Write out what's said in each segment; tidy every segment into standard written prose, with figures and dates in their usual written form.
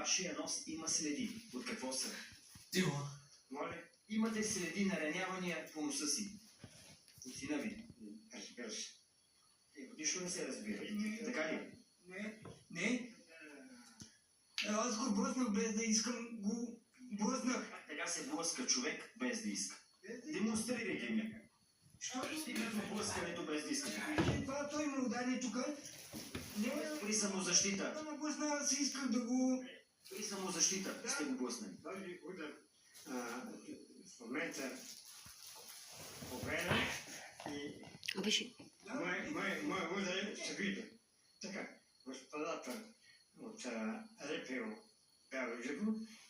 вашия нос има следи. От какво са? Диво. Моля? Имате следи на ранявания по носа си. От сина ви. Разбира се. Нищо не се разбира. Така ли? Не. Аз го блъснах без да искам. Го блъснах. Така се блъска човек без да иска. Демонстрирайте ми. Що стигна до блъскането без да иска? Това той ме удари тук. При самозащита. Това ме блъсна, аз исках да го... При самозащита сте го блъснали. Този удар в момента повреда и мой удар се вижда. Така, господата от РПО Бяло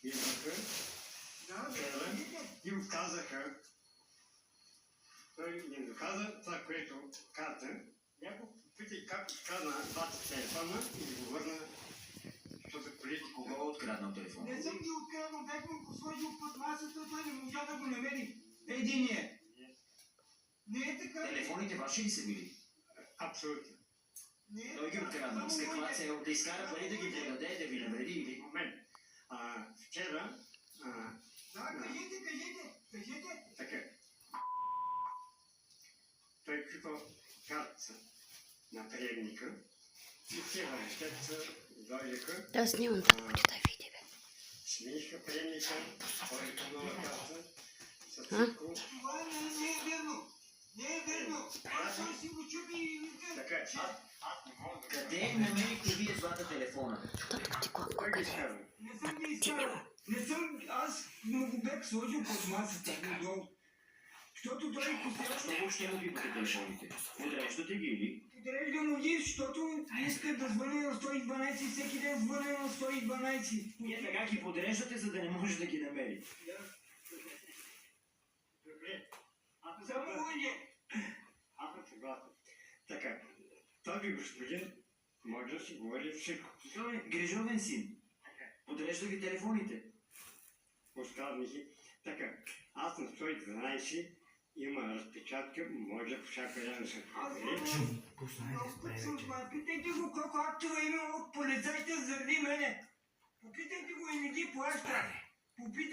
идваха и го казаха. Той не доказа това, което каза. Няколко пъти как открадна двата телефона и го върна, защото колите Кого е откраднал телефон? Не съм ги откраднал, бях му го сложил под масата, той не можа да го намери. Единият. Не е така. Телефоните ваши ли са били? Абсолютно. Той ги откраднал. С каква цел? Да изкара пари да ги продаде, да ви навреди или? Момент. Вчера... Кажете. Така. Той чупа карта на приемника и вчера след дойдеха. Да, снимам това, почитай видео. Смениха приемника, който нова карта с всичко. Това не е верно. Не е верно. Аз съм си го чупи и викам. Така, аз не мога да... Къде намерихте вие двата телефона? Тото ти колко Той ги изкарва. Не съм ги изкарал. Не съм... Аз му го бях сложил под масата отдолу. Защото той посреща... Защо въобще му бивате телефоните? Подреждате ги или? Подреждам му ги, защото иска да звъня на 112 и всеки ден звъня на 112. Вие така ги подреждате, за да не може да ги намери. Добре. Само лъже. Аз съм съгласен. Така, този господин може да си говори всичко. Той е грижовен син. Подрежда ви телефоните. Оставни ги. Така, аз на 112 има разпечатка, може всяка една да се провери. Питайте го колко актове има от полицайите заради мене. Попитайте го и не ги плаща.